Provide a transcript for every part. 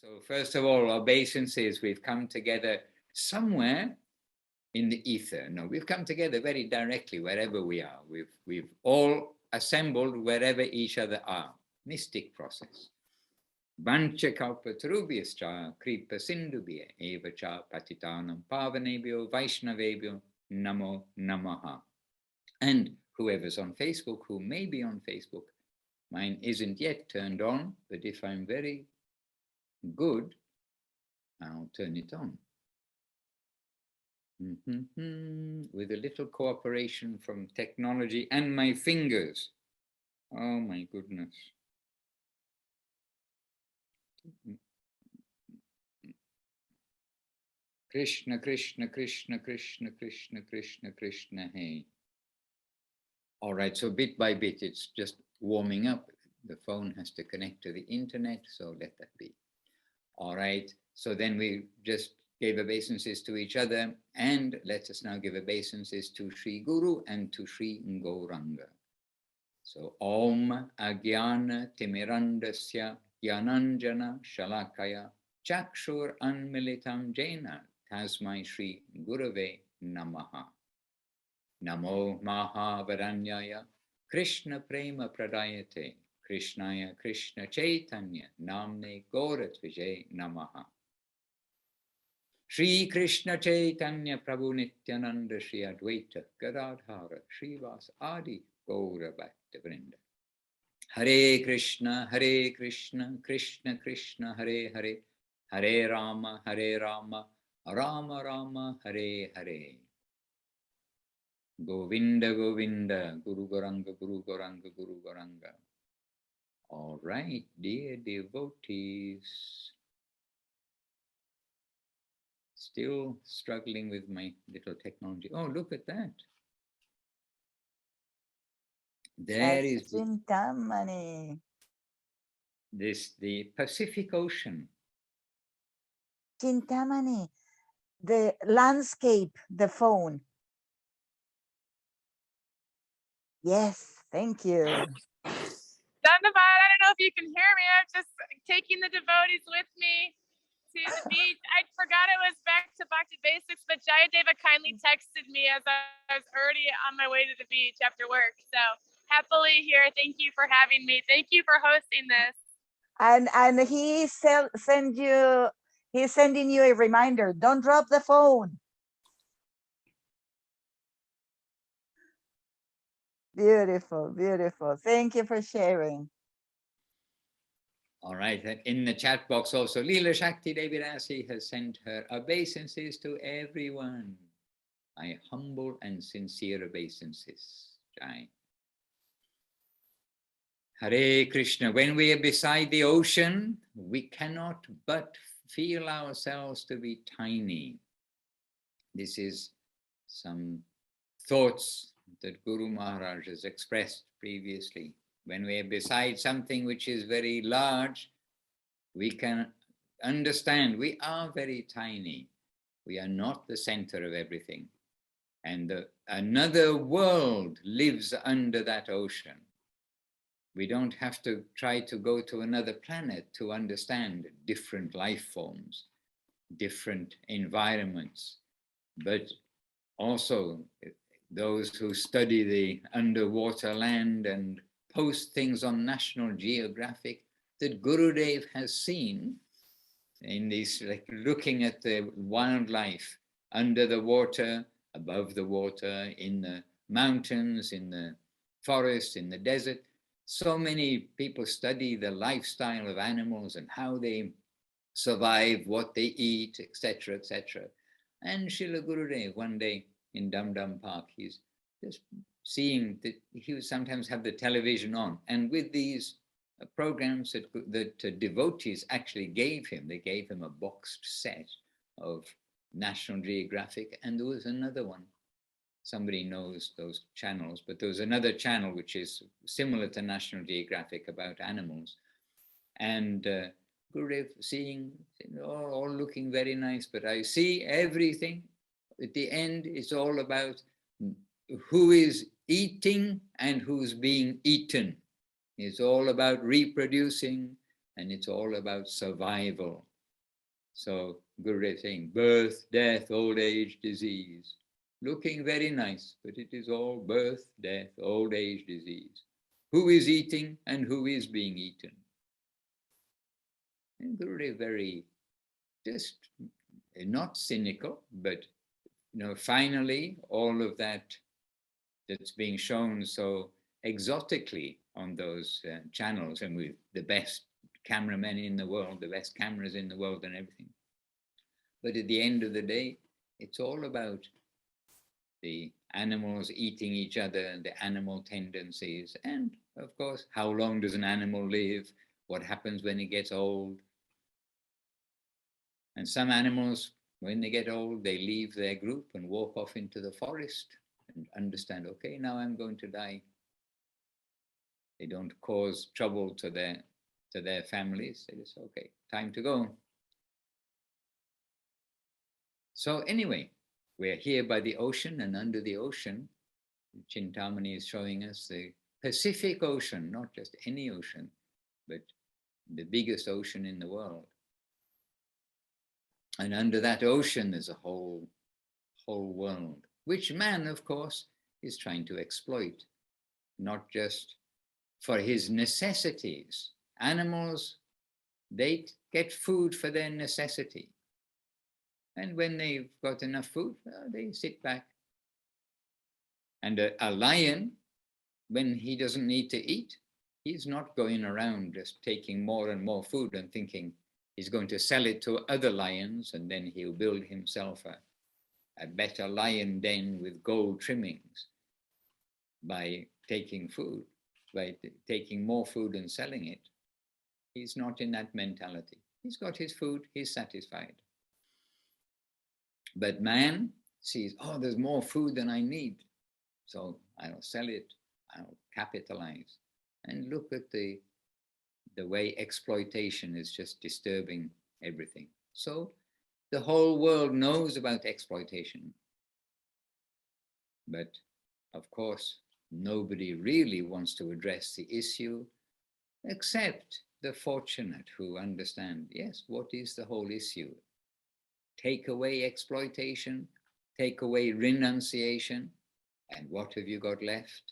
So first of all, obeisances, we've come together somewhere in the ether. No, we've come together very directly wherever we are. We've all assembled wherever each other are. Mystic process. Vancha kalpatarubhyascha kripa sindhubhya eva cha patitanam pavanebhyo vaishnavebhyo namo namaha. And whoever's on Facebook, who may be on Facebook, mine isn't yet turned on, but if I'm very good, I'll turn it on. With a little cooperation from technology and my fingers. Oh my goodness. Krishna, Krishna, Krishna, Krishna, Krishna, Krishna, Krishna, hey. All right, so bit by bit, it's just warming up. The phone has to connect to the internet, so let that be. All right, so then we just gave obeisances to each other, and let us now give obeisances to Sri Guru and to Sri Gauranga. So, Om Agyana Timirandasya Gyananjana Shalakaya Chakshur Anmilitam Jena Tasmai Sri Gurave Namaha. Namo Mahavaranyaya Krishna Prema Pradayate Krishnaya Krishna Chaitanya Namne Gaurat Vijay Namaha. Shri Krishna Chaitanya Prabhu Nityananda Shri Advaita Gadadhara Srivas Adi Gaura Bhakta Vrinda. Hare Krishna, Krishna Krishna, Hare Hare, Hare Rama, Rama Rama, Hare Hare. Govinda, Govinda, Guru Goranga, Guru Goranga, Guru Goranga. All right, dear devotees. Still struggling with my little technology. Oh, look at that. There is Chintamani. The Pacific Ocean. Chintamani, the landscape, the phone. Yes, thank you. Dandavad, I don't know if you can hear me. I'm just taking the devotees with me to the beach. I forgot it was back to Bhakti Basics, but Jayadeva kindly texted me as I was already on my way to the beach after work. So happily here. Thank you for having me. Thank you for hosting this. And he's sending you a reminder. Don't drop the phone. Beautiful, beautiful. Thank you for sharing. All right, and in the chat box also, Leela Shakti Devi Rasi has sent her obeisances to everyone. My humble and sincere obeisances. Jai. Hare Krishna. When we are beside the ocean, we cannot but feel ourselves to be tiny. This is some thoughts that Guru Maharaj has expressed previously. When we are beside something which is very large, we can understand we are very tiny. We are not the center of everything. And another world lives under that ocean. We don't have to try to go to another planet to understand different life forms, different environments, but also those who study the underwater land and post things on National Geographic that Gurudev has seen in these, like looking at the wildlife under the water, above the water, in the mountains, in the forest, in the desert. So many people study the lifestyle of animals and how they survive, what they eat, etc., etc. And Srila Gurudev, one day in Dum Dum Park, he's just seeing that he would sometimes have the television on, and with these programs that devotees actually gave him, they gave him a boxed set of National Geographic, and there was another one. Somebody knows those channels, but there was another channel which is similar to National Geographic about animals. And Gurudev seeing, all looking very nice, but I see everything. At the end, it's all about who is eating and who's being eaten. It's all about reproducing and it's all about survival. So Gurudev saying birth, death, old age, disease. Looking very nice, but it is all birth, death, old age, disease. Who is eating and who is being eaten? And Gurudev very, just not cynical, but finally all of that's being shown so exotically on those channels, and with the best cameramen in the world, the best cameras in the world and everything. But at the end of the day, it's all about the animals eating each other and the animal tendencies. And of course, how long does an animal live? What happens when it gets old? And some animals, when they get old, they leave their group and walk off into the forest and understand, okay, now I'm going to die. They don't cause trouble to their families. They just, okay, time to go. So anyway, we're here by the ocean, and under the ocean, Chintamani is showing us the Pacific Ocean, not just any ocean, but the biggest ocean in the world. And under that ocean, there's a whole world, which man, of course, is trying to exploit, not just for his necessities. Animals, they get food for their necessity. And when they've got enough food, they sit back. And a lion, when he doesn't need to eat, he's not going around just taking more and more food and thinking he's going to sell it to other lions, and then he'll build himself a better lion den with gold trimmings by taking food, by taking more food and selling it. He's not in that mentality. He's got his food, he's satisfied. But man sees, oh, there's more food than I need, so I'll sell it, I'll capitalize. And look at the way exploitation is just disturbing everything. So the whole world knows about exploitation. But of course, nobody really wants to address the issue except the fortunate who understand, yes, what is the whole issue? Take away exploitation, take away renunciation, and what have you got left?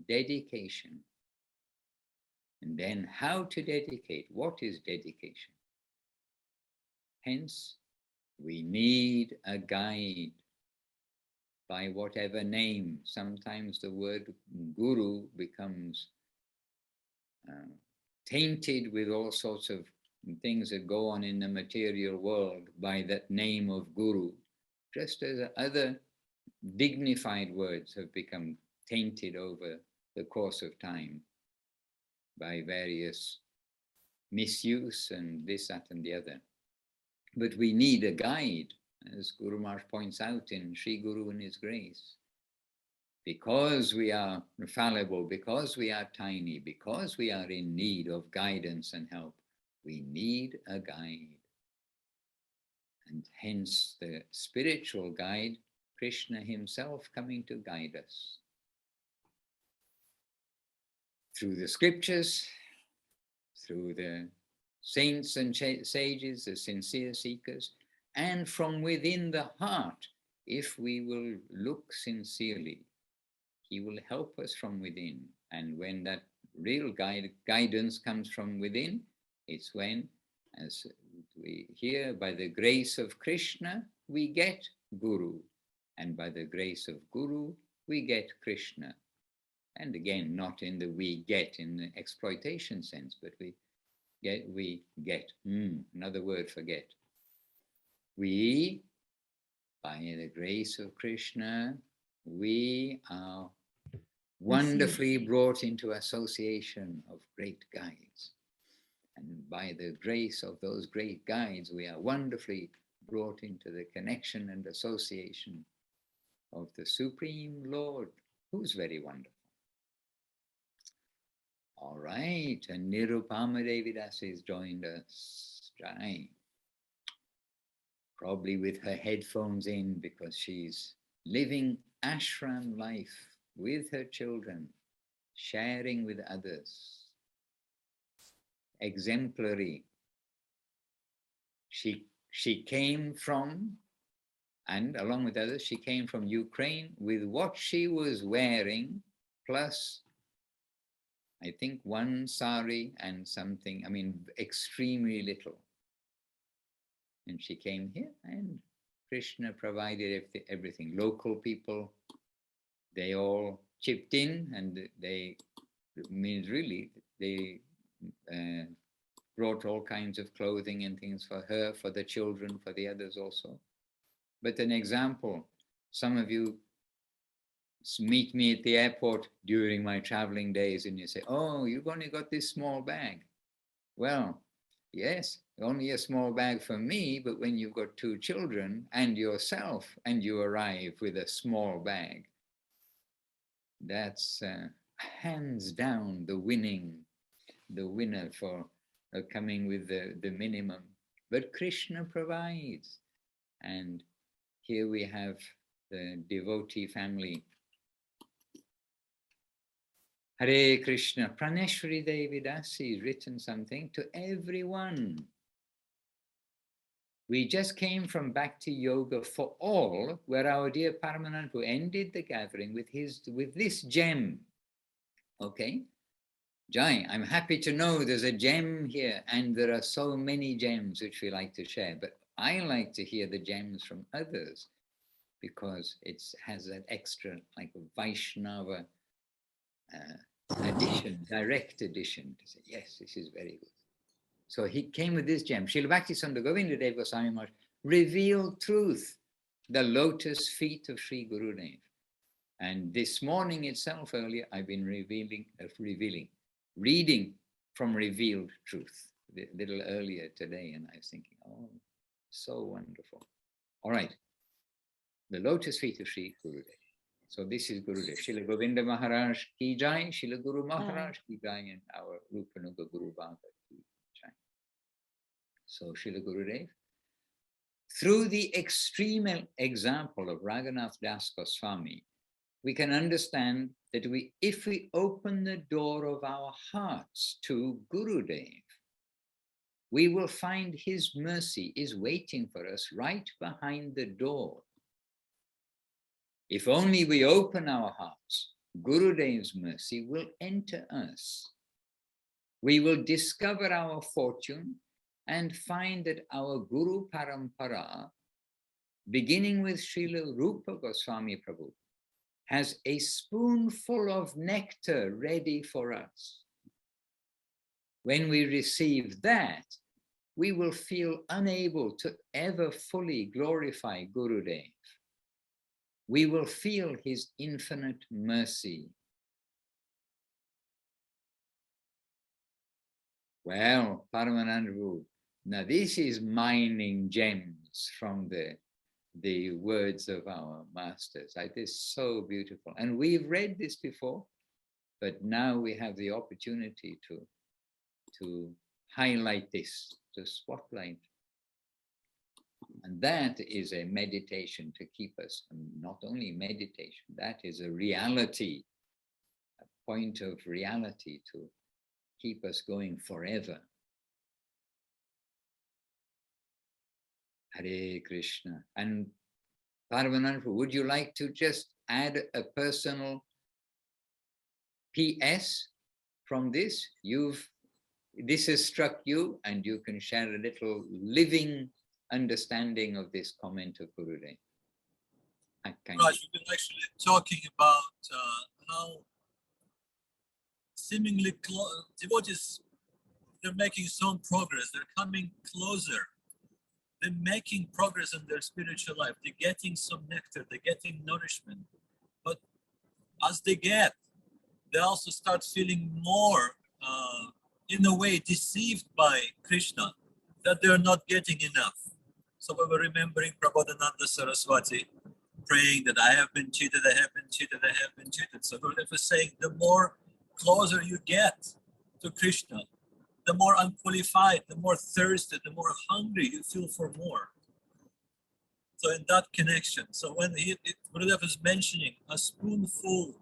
Dedication. And then how to dedicate? What is dedication? Hence, we need a guide by whatever name. Sometimes the word guru becomes tainted with all sorts of things that go on in the material world by that name of guru, just as other dignified words have become tainted over the course of time by various misuse and this, that, and the other. But we need a guide, as Guru Maharaj points out in Sri Guru and His Grace. Because we are fallible, because we are tiny, because we are in need of guidance and help, we need a guide. And hence the spiritual guide, Krishna himself coming to guide us. Through the scriptures, through the saints and sages, the sincere seekers, and from within the heart, if we will look sincerely, he will help us from within. And when that real guidance comes from within, it's when, as we hear, by the grace of Krishna, we get Guru. And by the grace of Guru, we get Krishna. And again, not in the we get in the exploitation sense, but we get, another word for get. We, by the grace of Krishna, we are wonderfully brought into association of great guides. And by the grace of those great guides, we are wonderfully brought into the connection and association of the Supreme Lord, who's very wonderful. All right, and Nirupama Devidas has joined us. Jai. Probably with her headphones in because she's living ashram life with her children, sharing with others. exemplary. She came from, and along with others, she came from Ukraine with what she was wearing, plus I think one sari and something, I mean, extremely little. And she came here and Krishna provided everything. Local people, they all chipped in, and they, means really, they brought all kinds of clothing and things for her, for the children, for the others also. But an example, some of you meet me at the airport during my traveling days and you say, oh, you've only got this small bag. Well, yes, only a small bag for me, but when you've got 2 children and yourself and you arrive with a small bag, that's hands down the winner for coming with the minimum. But Krishna provides. And here we have the devotee family. Hare Krishna. Praneshwari Devi Dasi has written something to everyone. We just came from Bhakti Yoga for All, where our dear Paramananda ended the gathering with this gem. Okay? Jai, I'm happy to know there's a gem here, and there are so many gems which we like to share, but I like to hear the gems from others because it has that extra, like a Vaishnava addition, direct addition to say, yes, this is very good. So he came with this gem. Srila Bhaktisandar Govindadev Goswami Maharaj revealed truth, the lotus feet of Sri Gurudev. And this morning itself, earlier, I've been reading from revealed truth, a little earlier today, and I was thinking, oh, so wonderful. All right, the lotus feet of Sri Gurudev. So this is Gurudev. Srila Govinda Maharaj ki jai, Srila Guru Maharaj ki jai, and our Rupanuga Guru Bhagavad ki jai. So Srila Gurudev, through the extreme example of Raghunath Das Goswami, we can understand that if we open the door of our hearts to Gurudev, we will find his mercy is waiting for us right behind the door. If only we open our hearts, Gurudev's mercy will enter us. We will discover our fortune and find that our Guru Parampara, beginning with Srila Rupa Goswami Prabhu, has a spoonful of nectar ready for us. When we receive that, we will feel unable to ever fully glorify Gurudev. We will feel his infinite mercy. Well, Paramananda, now this is mining gems from the words of our masters. It is so beautiful. And we've read this before, but now we have the opportunity to highlight this, to spotlight. And that is a meditation to keep us, not only meditation, that is a reality, a point of reality to keep us going forever. Hare Krishna. And Paramananda, would you like to just add a personal PS from this? This has struck you, and you can share a little living understanding of this comment of Gurudev. Raj, we've been actually talking about how seemingly devotees, they're making some progress, they're coming closer, they're making progress in their spiritual life, they're getting some nectar, they're getting nourishment. But as they also start feeling more, in a way, deceived by Krishna, that they're not getting enough. So we were remembering Prabodhananda Saraswati praying that I have been cheated, I have been cheated, I have been cheated. So Gurudev was saying the more closer you get to Krishna, the more unqualified, the more thirsty, the more hungry you feel for more. So in that connection, so when Gurudev is mentioning a spoonful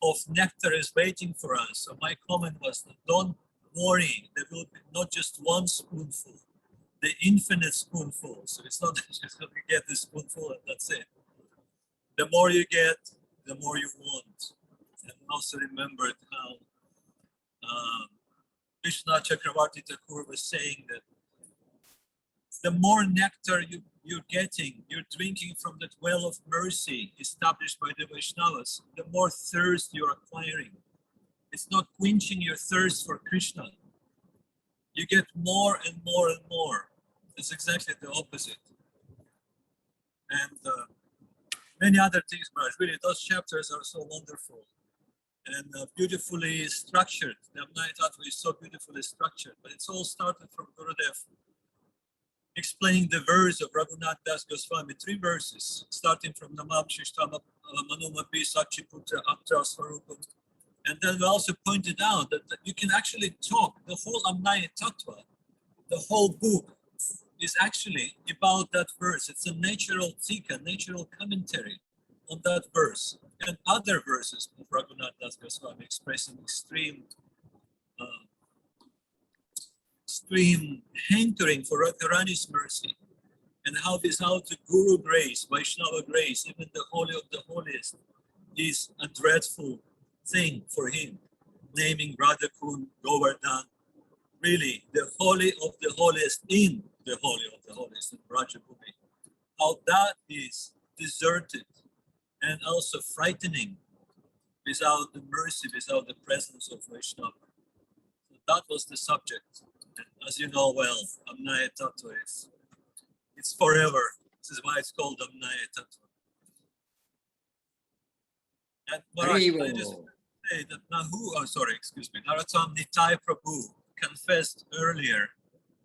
of nectar is waiting for us, so my comment was, don't pouring. There will be not just one spoonful, the infinite spoonful. So it's not just going to get this spoonful and that's it. The more you get, the more you want. And also remembered how Krishna Chakravarti Thakur was saying that the more nectar you're getting, you're drinking from that well of mercy established by the Vaishnavas, the more thirst you're acquiring. It's not quenching your thirst for Krishna. You get more and more and more. It's exactly the opposite. And many other things, but really those chapters are so wonderful and beautifully structured. The Amnaya Tattva is so beautifully structured, but it's all started from Gurudev explaining the verse of Raghunath Das Goswami, 3 verses, starting from Namam Shishtam Manumapi Sachiputra Aptra Swarupam. And then we also pointed out that you can actually talk, the whole Amnaya Tattva, the whole book is actually about that verse. It's a natural tika, natural commentary on that verse. And other verses of Raghunath Das Goswami expressing extreme hankering for Radharani's mercy, and how without the Guru grace, Vaishnava grace, even the Holy of the Holiest is a dreadful thing for him, naming Radhakund, Govardhan, really the Holy of the Holiest in the Holy of the Holiest in Brajabhumi. How that is deserted and also frightening without the mercy, without the presence of Vaishnava. So that was the subject. And as you know well, Amnaya Tattva it's forever. This is why it's called Amnaya Tattva. And Maharaj, I just say that Narottam Nitai Prabhu confessed earlier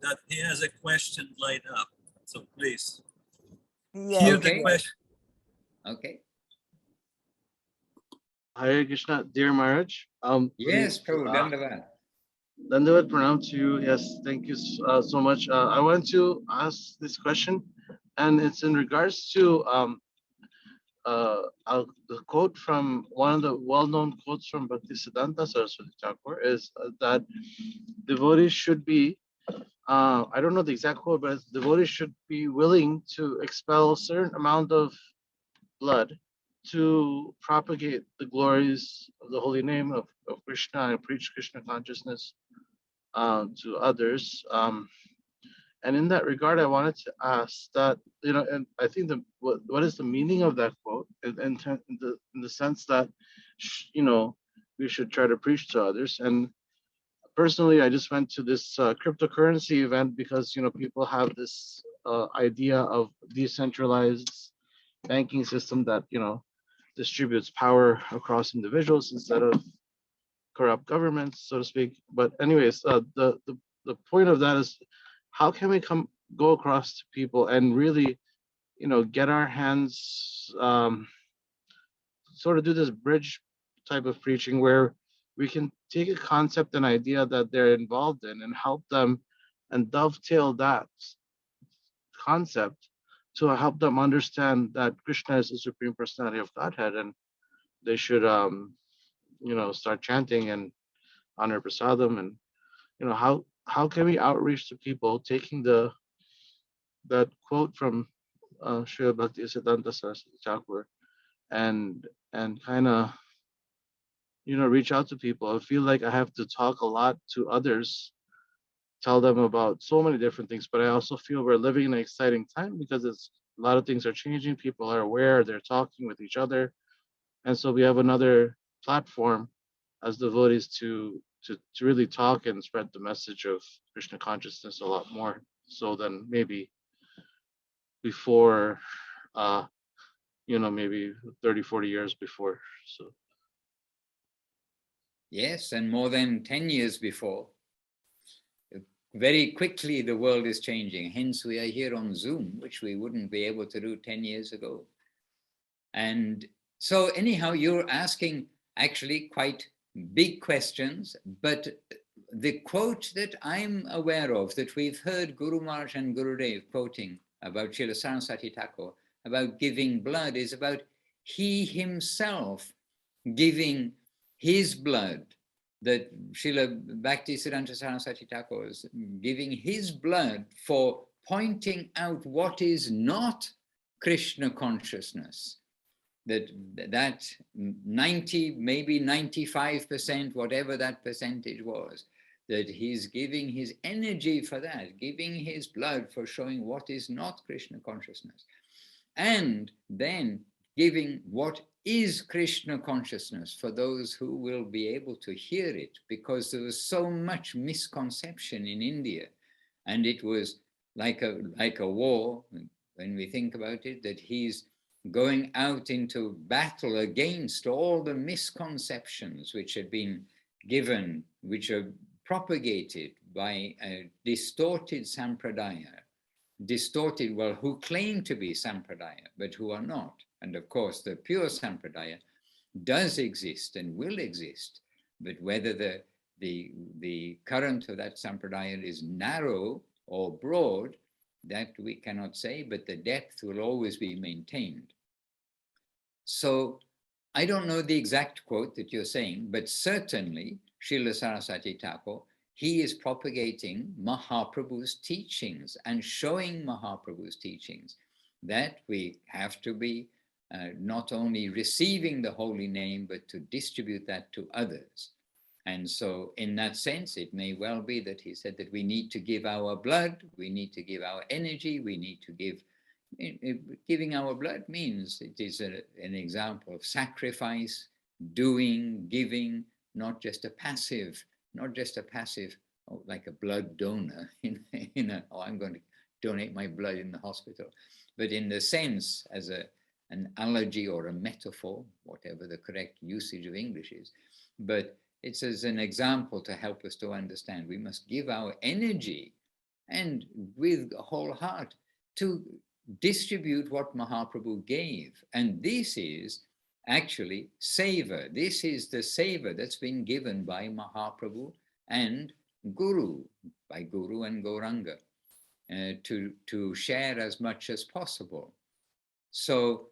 that he has a question lined up. So please, hear the question. Okay. Hare Krishna, dear Maharaj. Yes, Prabhu, Dandavad. Dandavat Pranam to you. Yes, thank you so much. I want to ask this question, and it's in regards to the quote from one of the well-known quotes from Bhaktisiddhanta Saraswati Thakur is that devotees should be, I don't know the exact quote, but devotees should be willing to expel a certain amount of blood to propagate the glories of the holy name of Krishna and preach Krishna consciousness to others. And in that regard, I wanted to ask that, and I think what is the meaning of that quote in the sense that, we should try to preach to others. And personally, I just went to this cryptocurrency event because, people have this idea of decentralized banking system that, distributes power across individuals instead of corrupt governments, so to speak. But anyways, the point of that is, how can we go across to people and really, get our hands, sort of do this bridge type of preaching where we can take a concept and idea that they're involved in and help them and dovetail that concept to help them understand that Krishna is the Supreme Personality of Godhead, and they should, start chanting and honor prasadam, and how can we outreach to people taking that quote from Srila Bhaktisiddhanta Saraswati Thakur and kind of reach out to people. I feel like I have to talk a lot to others, tell them about so many different things, but I also feel we're living in an exciting time because a lot of things are changing. People are aware, they're talking with each other, and so we have another platform as devotees to really talk and spread the message of Krishna consciousness a lot more so than maybe before, maybe 30, 40 years before. So yes, and more than 10 years before. Very quickly, the world is changing. Hence, we are here on Zoom, which we wouldn't be able to do 10 years ago. And so anyhow, you're asking actually quite big questions, but the quote that I'm aware of, that we've heard Guru Maharaj and Gurudev quoting about Srila Saraswati Thakur, about giving blood, is about he himself giving his blood that Srila Bhaktisiddhanta Saraswati Thakur is giving his blood for pointing out what is not Krishna consciousness. That 90, maybe 95%, whatever that percentage was, that he's giving his energy for that, giving his blood for showing what is not Krishna consciousness. And then giving what is Krishna consciousness for those who will be able to hear it, because there was so much misconception in India. And it was like a war, when we think about it, that he's going out into battle against all the misconceptions which had been given, which are propagated by a distorted sampradaya, distorted, well, who claim to be sampradaya, but who are not. And of course, the pure sampradaya does exist and will exist, but whether the current of that sampradaya is narrow or broad, that we cannot say, but the depth will always be maintained. So I don't know the exact quote that you're saying, but certainly Srila Saraswati Thakur, he is propagating Mahaprabhu's teachings and showing Mahaprabhu's teachings that we have to be not only receiving the holy name, but to distribute that to others. And so in that sense, it may well be that he said that we need to give our blood, we need to give our energy, we need to give. Giving our blood means it is an example of sacrifice, doing, giving, not just a passive, like a blood donor oh, I'm going to donate my blood in the hospital, but in the sense as an analogy or a metaphor, whatever the correct usage of English is, but it's as an example to help us to understand we must give our energy and with a whole heart to distribute what Mahaprabhu gave. And this is actually seva. This is the seva that's been given by Mahaprabhu and Guru, by Guru and Gauranga, to share as much as possible. So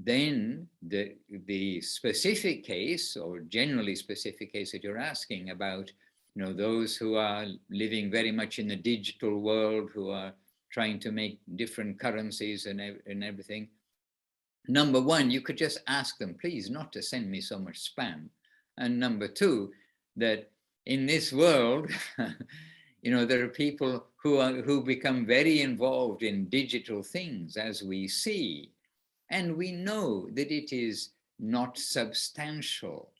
then the specific case, or generally specific case that you're asking about, those who are living very much in the digital world, who are trying to make different currencies and everything. Number one, you could just ask them, please, not to send me so much spam. And number two, that in this world, there are people who become very involved in digital things, as we see, and we know that it is not substantial.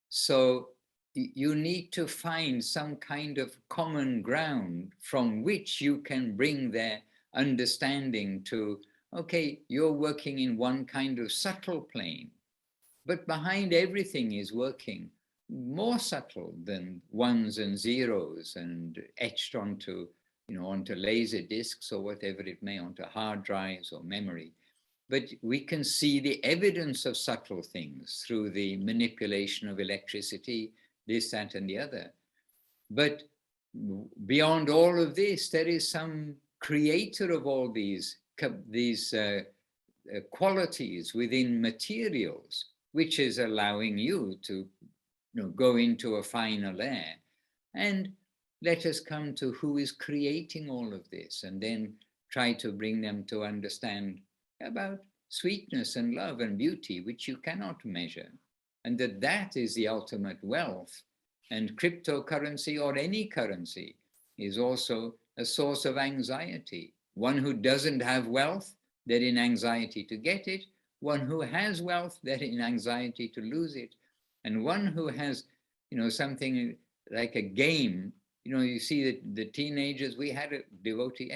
So you need to find some kind of common ground from which you can bring their understanding to, okay, you're working in one kind of subtle plane, but behind everything is working more subtle than ones and zeros and etched onto, onto laser discs or whatever it may, onto hard drives or memory. But we can see the evidence of subtle things through the manipulation of electricity, this, that, and the other. But beyond all of this, there is some creator of all these qualities within materials, which is allowing you to go into a finer layer. And let us come to who is creating all of this, and then try to bring them to understand about sweetness and love and beauty, which you cannot measure, and that is the ultimate wealth. And cryptocurrency, or any currency, is also a source of anxiety. One who doesn't have wealth, they're in anxiety to get it. One who has wealth, they're in anxiety to lose it. And one who has, something like a game, you see that the teenagers, we had a devotee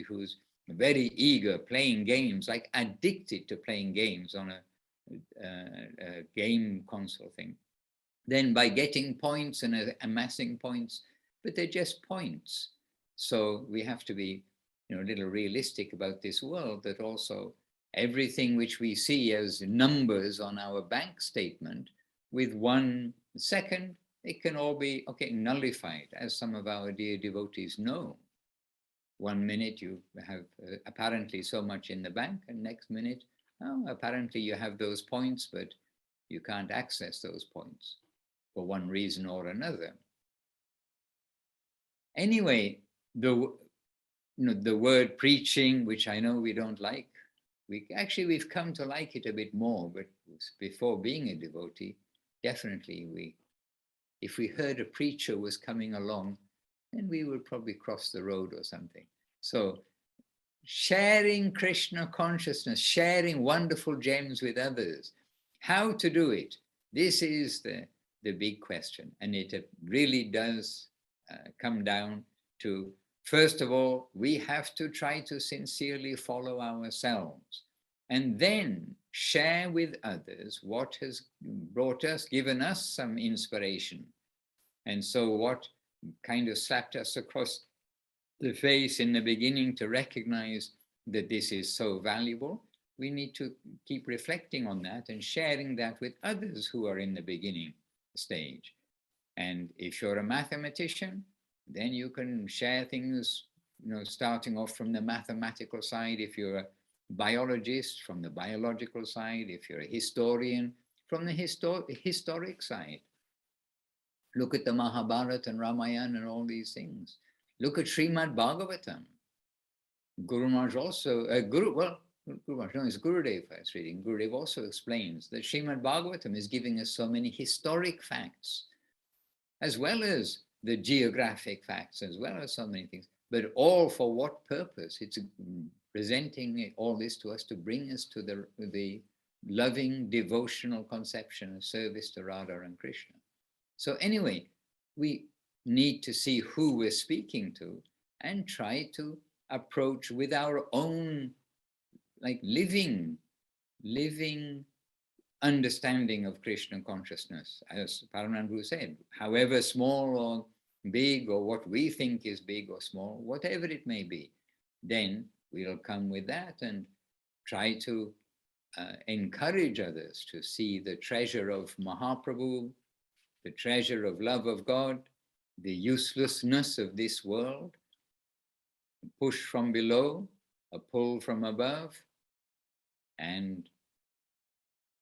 who's very eager, playing games, like addicted to playing games on a game console thing. Then by getting points and amassing points, but they're just points. So we have to be, a little realistic about this world, that also everything which we see as numbers on our bank statement, with 1 second, it can all be, nullified, as some of our dear devotees know. 1 minute you have apparently so much in the bank, and next minute, apparently you have those points, but you can't access those points. for one reason or another. Anyway, the word preaching, which I know we don't like, we've come to like it a bit more, but before being a devotee, definitely if we heard a preacher was coming along, then we would probably cross the road or something. So sharing Krishna consciousness, sharing wonderful gems with others, how to do it, this is the big question. And it really does come down to, first of all, we have to try to sincerely follow ourselves and then share with others what has given us some inspiration. And so what kind of slapped us across the face in the beginning to recognize that this is so valuable, we need to keep reflecting on that and sharing that with others who are in the beginning stage. And if you're a mathematician, then you can share things, starting off from the mathematical side. If you're a biologist, from the biological side. If you're a historian, from the historic side. Look at the Mahabharata and Ramayana and all these things. Look at Srimad Bhagavatam. Guru Maharaj also, it's Gurudev I was reading. Gurudev also explains that Srimad Bhagavatam is giving us so many historic facts, as well as the geographic facts, as well as so many things, but all for what purpose? It's presenting all this to us to bring us to the loving, devotional conception of service to Radha and Krishna. So anyway, we need to see who we're speaking to and try to approach with our own living understanding of Krishna consciousness. As Paramanandru said, however small or big, or what we think is big or small, whatever it may be, then we'll come with that and try to encourage others to see the treasure of Mahaprabhu, the treasure of love of God, the uselessness of this world, a push from below, a pull from above. And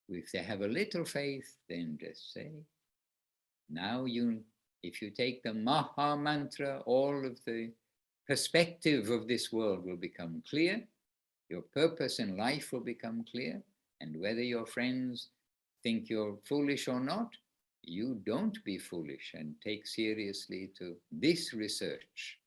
if they have a little faith, then just say, now if you take the Maha Mantra, all of the perspective of this world will become clear, your purpose in life will become clear, and whether your friends think you're foolish or not, you don't be foolish and take seriously to this research.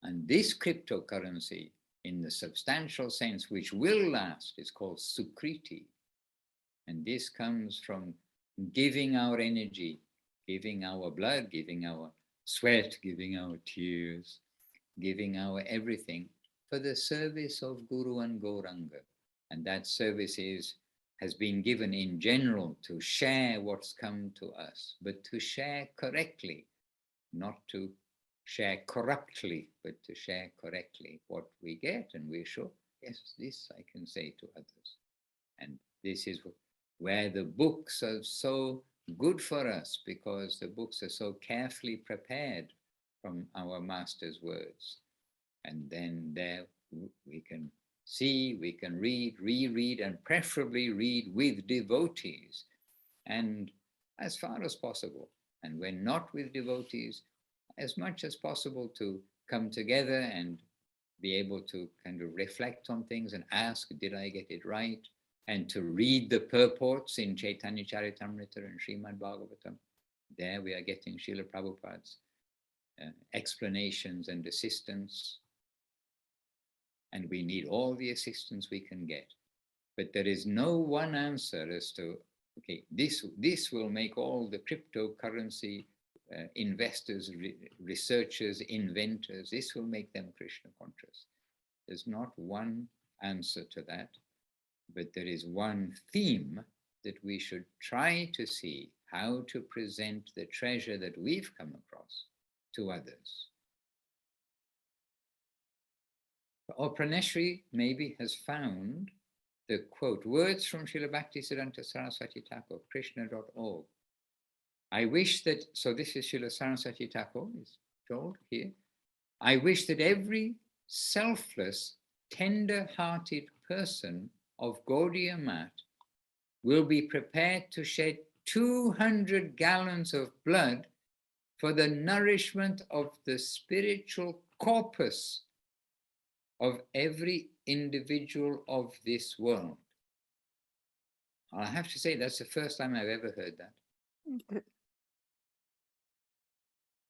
And this cryptocurrency, in the substantial sense, which will last, is called Sukriti. And this comes from giving our energy, giving our blood, giving our sweat, giving our tears, giving our everything for the service of Guru and Gauranga. And that service has been given in general to share what's come to us, but to share correctly, not to share corruptly, but to share correctly what we get. And we're sure, yes, this I can say to others. And this is where the books are so good for us, because the books are so carefully prepared from our master's words. And then there we can see, we can read, reread, and preferably read with devotees, and as far as possible. And when not with devotees, as much as possible to come together and be able to kind of reflect on things and ask, did I get it right? And to read the purports in Chaitanya Charitamrita and Srimad Bhagavatam. There we are getting Srila Prabhupada's explanations and assistance. And we need all the assistance we can get. But there is no one answer as to, okay, this will make all the cryptocurrency investors, researchers, inventors, this will make them Krishna conscious. There's not one answer to that, but there is one theme that we should try to see how to present the treasure that we've come across to others. Or Praneshri maybe has found the quote, words from Srila Bhaktisiddhanta Saraswati Thakur, Krishna.org. I wish that, so this is Srila Saraswati Thakur is told here, I wish that every selfless, tender-hearted person of Gaudiya Math will be prepared to shed 200 gallons of blood for the nourishment of the spiritual corpus of every individual of this world. I have to say, that's the first time I've ever heard that.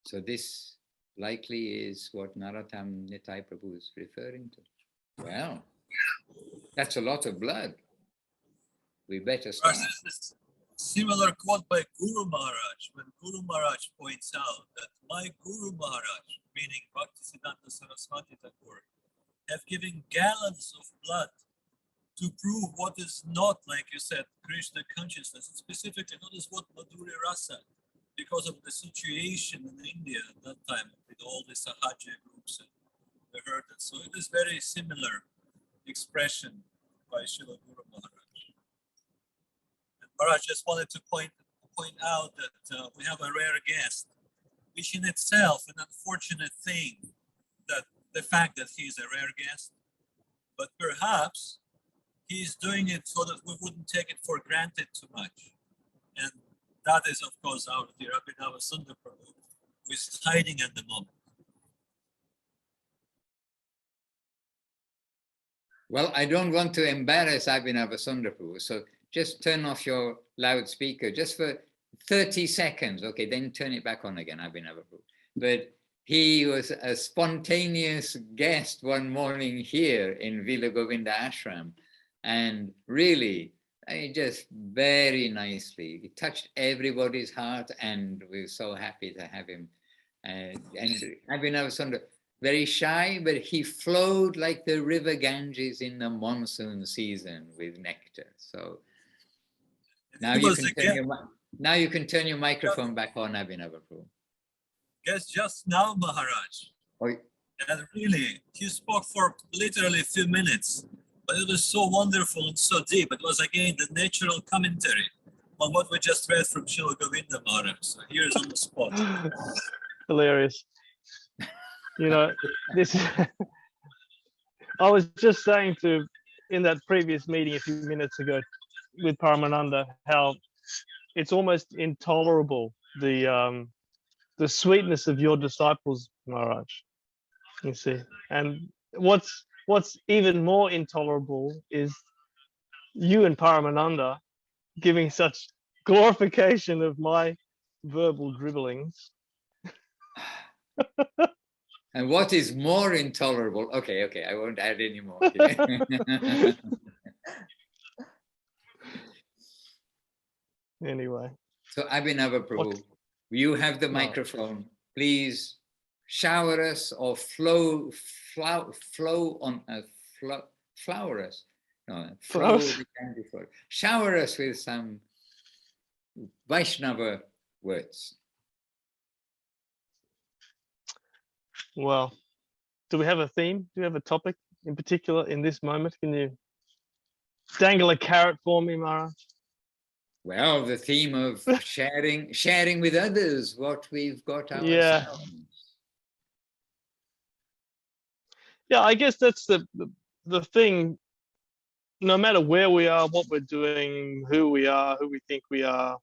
So this likely is what Narottam Nitai Prabhu is referring to. Well, that's a lot of blood. We better start. There's this similar quote by Guru Maharaj, when Guru Maharaj points out that my Guru Maharaj, meaning Bhaktisiddhanta Saraswati Thakur, have given gallons of blood to prove what is not, like you said, Krishna consciousness, and specifically notice what Madhurya Rasa, because of the situation in India at that time with all the Sahaja groups, and we heard that. So it is very similar expression by Srila Guru Maharaj. And Maharaj just wanted to point out that we have a rare guest, which in itself an unfortunate thing, that the fact that he is a rare guest, but perhaps he's doing it so that we wouldn't take it for granted too much. And that is, of course, our dear Abhinava Sundar Prabhu, who is hiding at the moment. Well, I don't want to embarrass Abhinava Sundar Prabhu, so just turn off your loudspeaker just for 30 seconds. Okay, then turn it back on again, Abhinava Prabhu. But he was a spontaneous guest one morning here in Vila Govinda Ashram, and really, just very nicely, he touched everybody's heart, and we're so happy to have him. And Abhinava Sundar, very shy, but he flowed like the river Ganges in the monsoon season with nectar. So now you can turn your microphone back on, Abhinava Prabhu. Guess just now, Maharaj. Oh. And really, he spoke for literally a few minutes, but it was so wonderful and so deep. It was again the natural commentary on what we just read from Srila Govinda Maharaj. So here's on the spot. Hilarious. You know, this. I was just saying in that previous meeting a few minutes ago with Paramananda, how it's almost intolerable, the sweetness of your disciples, Maharaj. You see, and what's even more intolerable is you and Paramananda giving such glorification of my verbal dribblings. And what is more intolerable? Okay, I won't add any more. Anyway. So Abhinava Prabhu, you have the microphone. Please shower us or flower us. No, shower us with some Vaishnava words. Well, do we have a theme? Do we have a topic in particular in this moment? Can you dangle a carrot for me, Maharaj? Well, the theme of sharing with others what we've got ourselves. Yeah, I guess that's the thing. No matter where we are, what we're doing, who we are, who we think we are,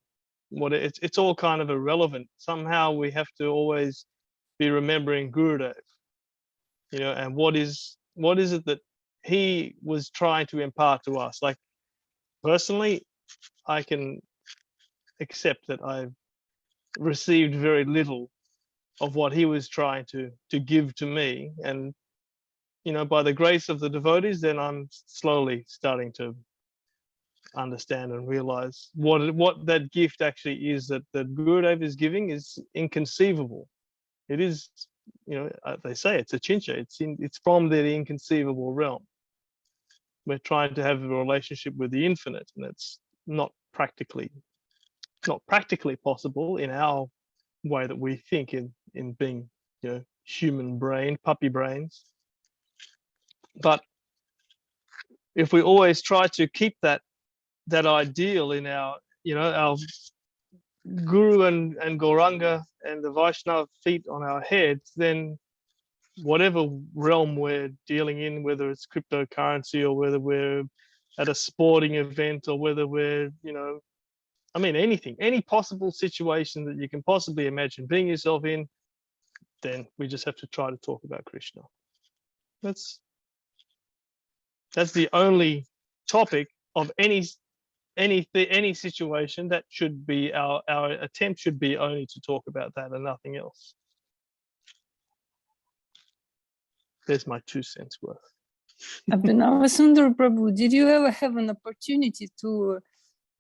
it's all kind of irrelevant. Somehow we have to always be remembering Gurudev, you know, and what is it that he was trying to impart to us? Like, personally, I can accept that I've received very little of what he was trying to give to me, and you know, by the grace of the devotees, then I'm slowly starting to understand and realize what that gift actually is that Gurudev is giving is inconceivable. It is, you know, they say it's a chincha. It's from the inconceivable realm. We're trying to have a relationship with the infinite, and it's not practically possible in our way that we think in being, you know, human brain, puppy brains. But if we always try to keep that ideal in our, you know, our Guru and Gauranga and the Vaishnava feet on our heads, then whatever realm we're dealing in, whether it's cryptocurrency or whether we're at a sporting event or whether we're, you know, I mean, anything, any possible situation that you can possibly imagine being yourself in, then we just have to try to talk about Krishna. That's the only topic of any situation that should be our attempt should be only to talk about that and nothing else. There's my 2 cents worth. Abhinav Sundar Prabhu, did you ever have an opportunity to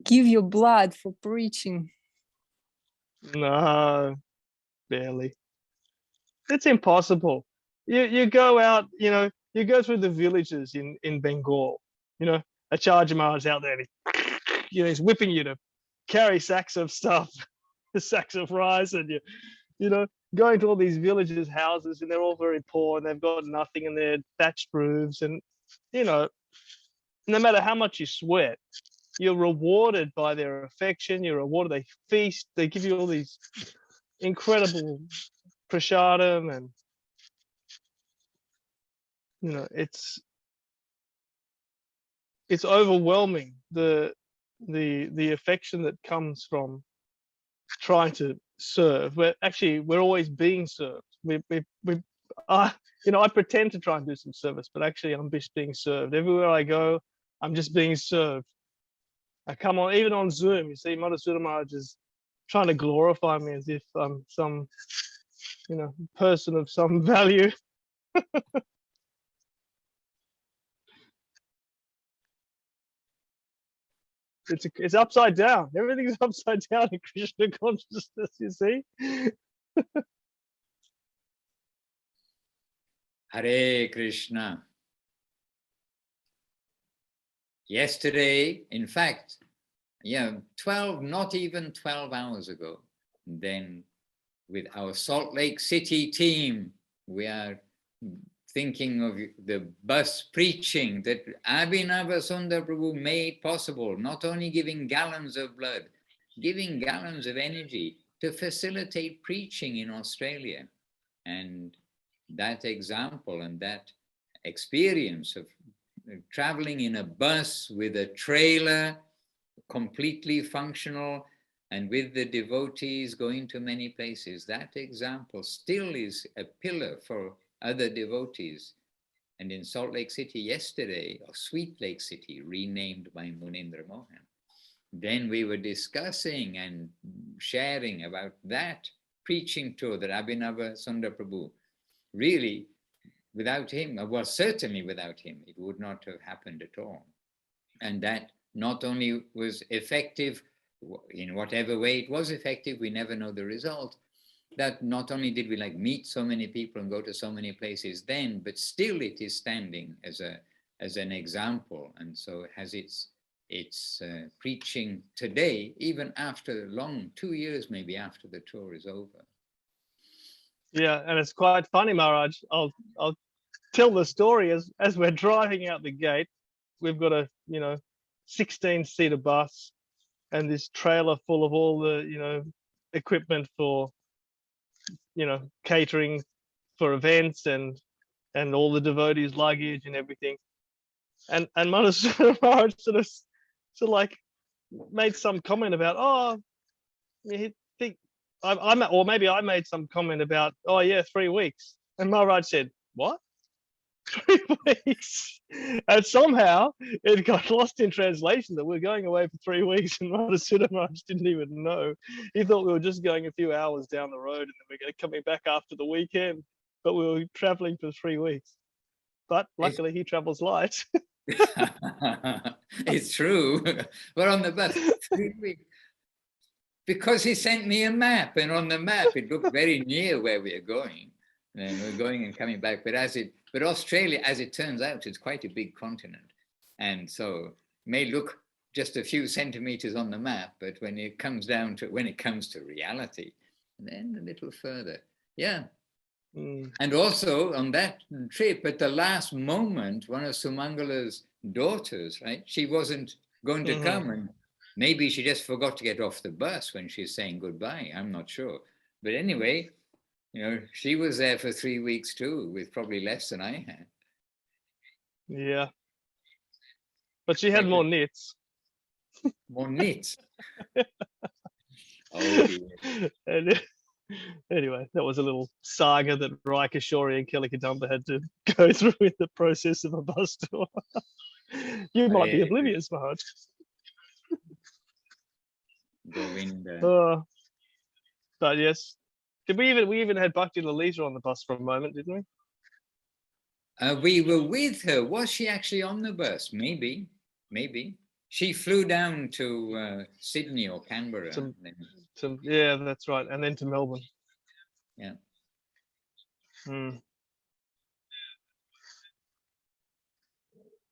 give your blood for preaching? No, barely. It's impossible. You go out, you go through the villages in Bengal, Acharya Maharaj out there, he's whipping you to carry sacks of stuff, sacks of rice, and going to all these villages' houses, and they're all very poor, and they've got nothing, and they're thatched roofs, and no matter how much you sweat, you're rewarded by their affection. You're rewarded. They feast. They give you all these incredible prasadam, and it's overwhelming, the affection that comes from trying to serve. We're always being served. I pretend to try and do some service, but actually I'm just being served. Everywhere I go, I'm just being served. I come on, even on Zoom, you see Madhusudana Maharaj is trying to glorify me as if I'm some, person of some value. It's upside down. Everything's upside down in Krishna consciousness, you see. Hare Krishna. Yesterday, in fact, not even 12 hours ago, then with our Salt Lake City team, we are thinking of the bus preaching that Abhinava Sundar Prabhu made possible, not only giving gallons of blood, giving gallons of energy to facilitate preaching in Australia. And that example and that experience of traveling in a bus with a trailer, completely functional, and with the devotees going to many places, that example still is a pillar for other devotees. And in Salt Lake City yesterday, or Sweet Lake City, renamed by Munindra Mohan, then we were discussing and sharing about that preaching tour that Abhinava Sundar Prabhu, really, without him, well, certainly without him, it would not have happened at all. And that not only was effective, in whatever way it was effective, we never know the result, that not only did we meet so many people and go to so many places then, but still it is standing as an example. And so it has its preaching today, even after long 2 years, maybe after the tour is over. Yeah, and it's quite funny, Maharaj. I'll tell the story as we're driving out the gate. We've got a 16-seater bus and this trailer full of all the equipment for catering for events and all the devotees' luggage and everything. And Madhusudana Maharaj sort of made some comment about, or maybe I made some comment about, 3 weeks. And Maharaj said, what? 3 weeks? And somehow it got lost in translation that we're going away for 3 weeks, and Madhusudana Maharaj didn't even know. He thought we were just going a few hours down the road and then we're coming back after the weekend, but we were traveling for 3 weeks. But luckily he travels light. It's true. We're on the bus 3 weeks. Because he sent me a map, and on the map it looked very near where we are going. And we're going and coming back. But Australia, as it turns out, is quite a big continent. And so it may look just a few centimeters on the map, but when it comes to reality, then a little further. Yeah. Mm. And also on that trip, at the last moment, one of Sumangala's daughters, right? She wasn't going to come, and maybe she just forgot to get off the bus when she's saying goodbye. I'm not sure. But anyway, she was there for 3 weeks too, with probably less than I had. Yeah. But she had more knits. More knits. Oh dear. And anyway, that was a little saga that Rai Kishore and Kelly Kadamba had to go through in the process of a bus tour. You might be Hare oblivious, Maharaj. Govinda. But yes, we even had Bhakti Lalita on the bus for a moment, didn't we? We were with her. Was she actually on the bus? Maybe. She flew down to Sydney or Canberra. Yeah, that's right, and then to Melbourne. Yeah.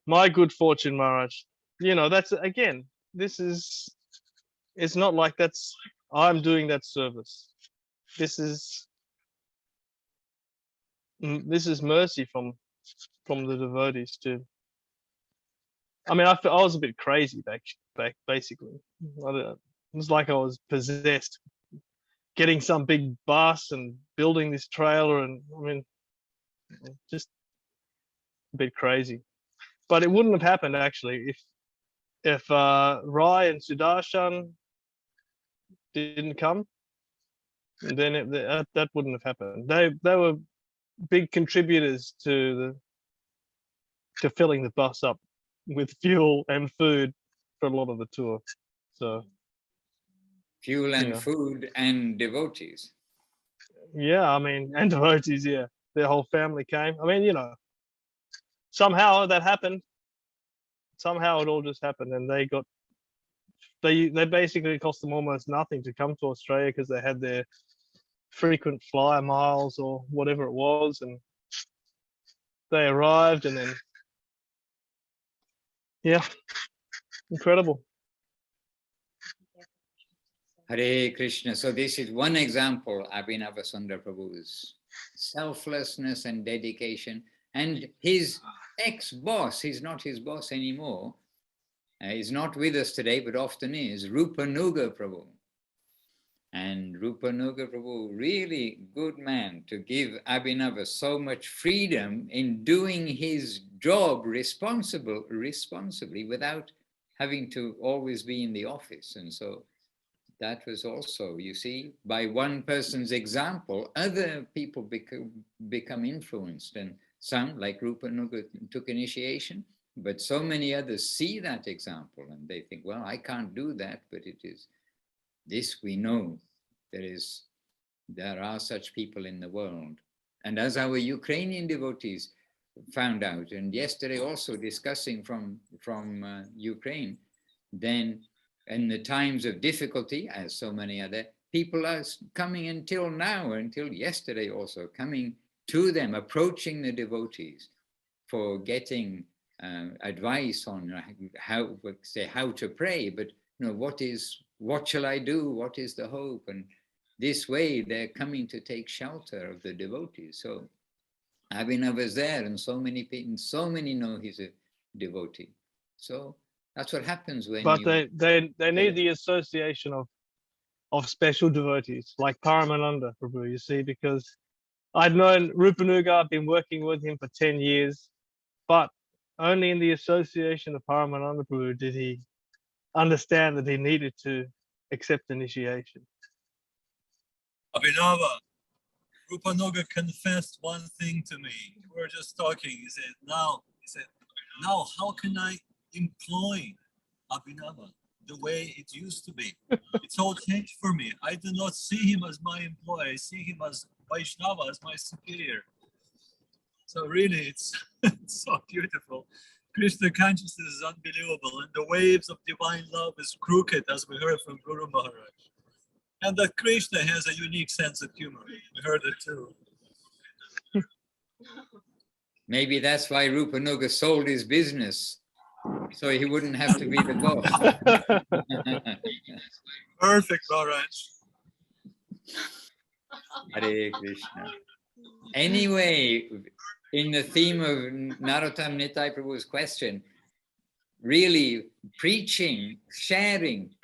My good fortune, Maharaj. You know, that's again. It's not like I'm doing that service. This is mercy from the devotees too. I mean, I was a bit crazy back basically. It was like I was possessed, getting some big bus and building this trailer, and I mean, just a bit crazy. But it wouldn't have happened actually if Rai and Sudarshan didn't come. Then that wouldn't have happened. They were big contributors to filling the bus up with fuel and food for a lot of the tour. So fuel and food and devotees. Yeah, I mean, and devotees. Yeah, their whole family came. I mean, you know, somehow that happened. Somehow it all just happened, and they basically cost them almost nothing to come to Australia because they had their frequent flyer miles or whatever it was, and they arrived, and then incredible. Hare Krishna. So this is one example, Abhinavasundara Prabhu's selflessness and dedication. And his ex-boss, he's not his boss anymore. He's not with us today, but often is, Rupanuga Prabhu. And Rupanuga Prabhu, really good man to give Abhinava so much freedom in doing his job responsibly without having to always be in the office. And so that was also, you see, by one person's example, other people become influenced. And some, like Rupanuga, took initiation, but so many others see that example and they think, well, I can't do that, but it is this we know. There are such people in the world. And as our Ukrainian devotees found out, and yesterday also discussing from Ukraine, then in the times of difficulty, as so many other people are coming until now, until yesterday also, coming to them, approaching the devotees for getting advice on how to pray, but you know, what shall I do? What is the hope? And this way they're coming to take shelter of the devotees. So Abhinav is there, and so many people, so many know he's a devotee. So that's what happens when. But they need the association of special devotees like Paramananda Prabhu. You see, because I'd known Rupanuga, I've been working with him for 10 years, but only in the association of Paramananda Prabhu did he understand that he needed to accept initiation. Abhinava, Rupanuga confessed one thing to me. We were just talking. He said, now how can I employ Abhinava the way it used to be? It's all changed for me. I do not see him as my employee. I see him as Vaishnava, as my superior. So really, it's so beautiful. Krishna consciousness is unbelievable, and the waves of divine love is crooked, as we heard from Guru Maharaj. And that Krishna has a unique sense of humor. We heard it too. Maybe that's why Rupanuga sold his business, so he wouldn't have to be the boss. Perfect, Maharaj. Hare Krishna. Anyway, in the theme of Narottam Nitai Prabhu's question, really preaching, sharing,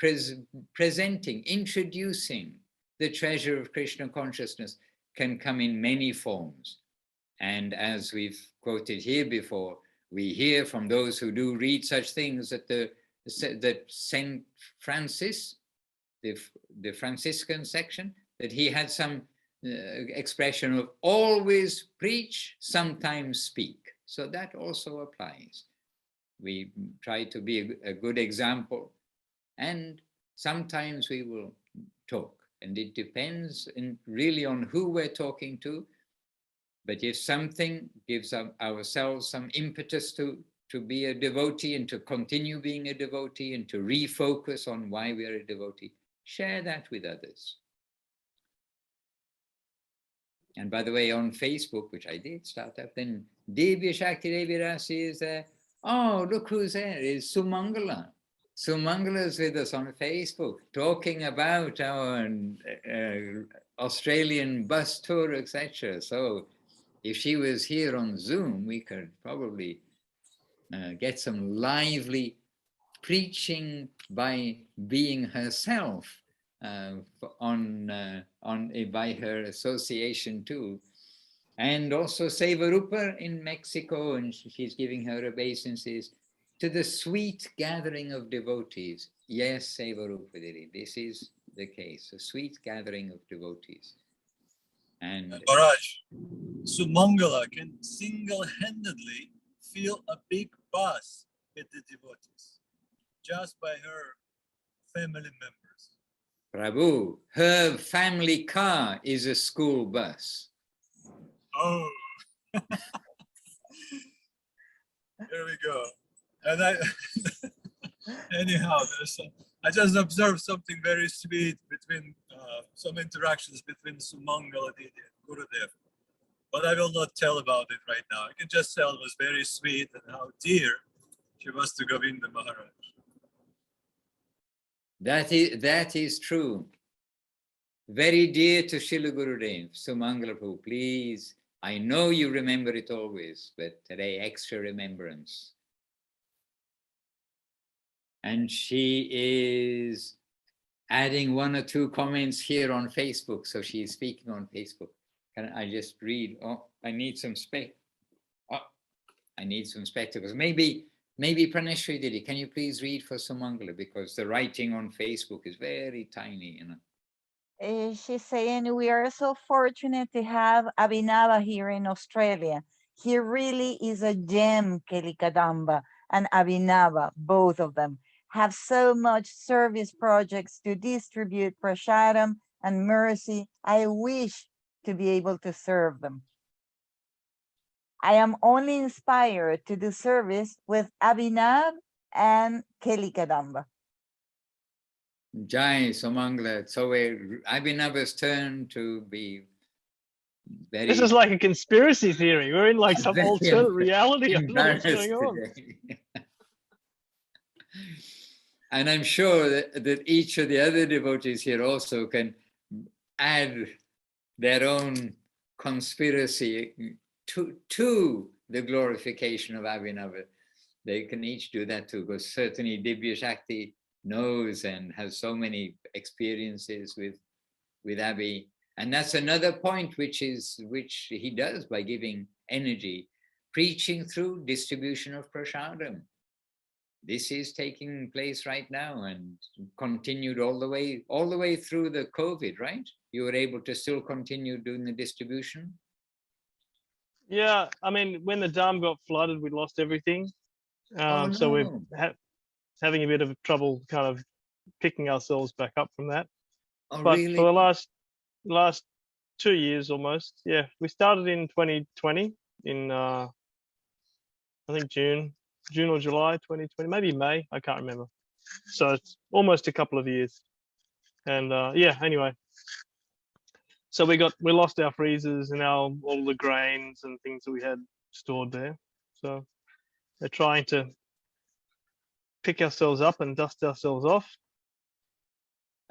presenting, introducing the treasure of Krishna consciousness can come in many forms. And as we've quoted here before, we hear from those who do read such things that the that Saint Francis, the Franciscan section, that he had some expression of always preach, sometimes speak. So that also applies. We try to be a good example, and sometimes we will talk, and it depends really on who we're talking to. But if something gives ourselves some impetus to be a devotee and to continue being a devotee and to refocus on why we are a devotee, share that with others. And by the way, on Facebook, which I did start up, then Divya Shakti Devi Rasi is there. Oh, look who's there, it's Sumangala. Sumangala is with us on Facebook, talking about our Australian bus tour, etc. So if she was here on Zoom, we could probably get some lively preaching by being herself by her association too. And also Sevarupa in Mexico, and she's giving her obeisances to the sweet gathering of devotees. Yes, Sevarupa Diri, this is the case, a sweet gathering of devotees. And Maharaj, Sumangala can single-handedly fill a big bus with the devotees just by her family members. Prabhu, her family car is a school bus. Oh, there we go. And anyhow, I just observed something very sweet between some interactions between Sumangala Didi and Gurudev. But I will not tell about it right now. I can just tell it was very sweet and how dear she was to Govinda Maharaj. That is true. Very dear to Srila Gurudev. Sumangala Prabhu, please. I know you remember it always, but today extra remembrance. And she is adding 1 or 2 comments here on Facebook. So she is speaking on Facebook. Can I just read? Oh, I need some I need some spectacles. Maybe Praneshri Didi, can you please read for Sumangala? Because the writing on Facebook is very tiny, you know. She's saying we are so fortunate to have Abhinava here in Australia. He really is a gem, Kelly Kadamba and Abhinava, both of them, have so much service projects to distribute prasadam and mercy. I wish to be able to serve them. I am only inspired to do service with Abhinav and Kelly Kadamba. Jai Sumangala. So Abhinava's turn to be very... This is like a conspiracy theory. We're in like some alternate reality. I don't know what's going on. And I'm sure that each of the other devotees here also can add their own conspiracy to the glorification of Abhinava. They can each do that too, because certainly Divya Shakti knows and has so many experiences with Abhi. And that's another point which he does by giving energy, preaching through distribution of prasadam. This is taking place right now and continued all the way through the COVID, right? You were able to still continue doing the distribution? Yeah, I mean, when the dam got flooded, we lost everything. No. So we're having a bit of trouble kind of picking ourselves back up from that. Oh, but really? for the last 2 years almost, yeah, we started in 2020 in I think June or July 2020, maybe May, I can't remember. So it's almost a couple of years. And yeah, anyway, so we lost our freezers and all the grains and things that we had stored there. So they're trying to pick ourselves up and dust ourselves off.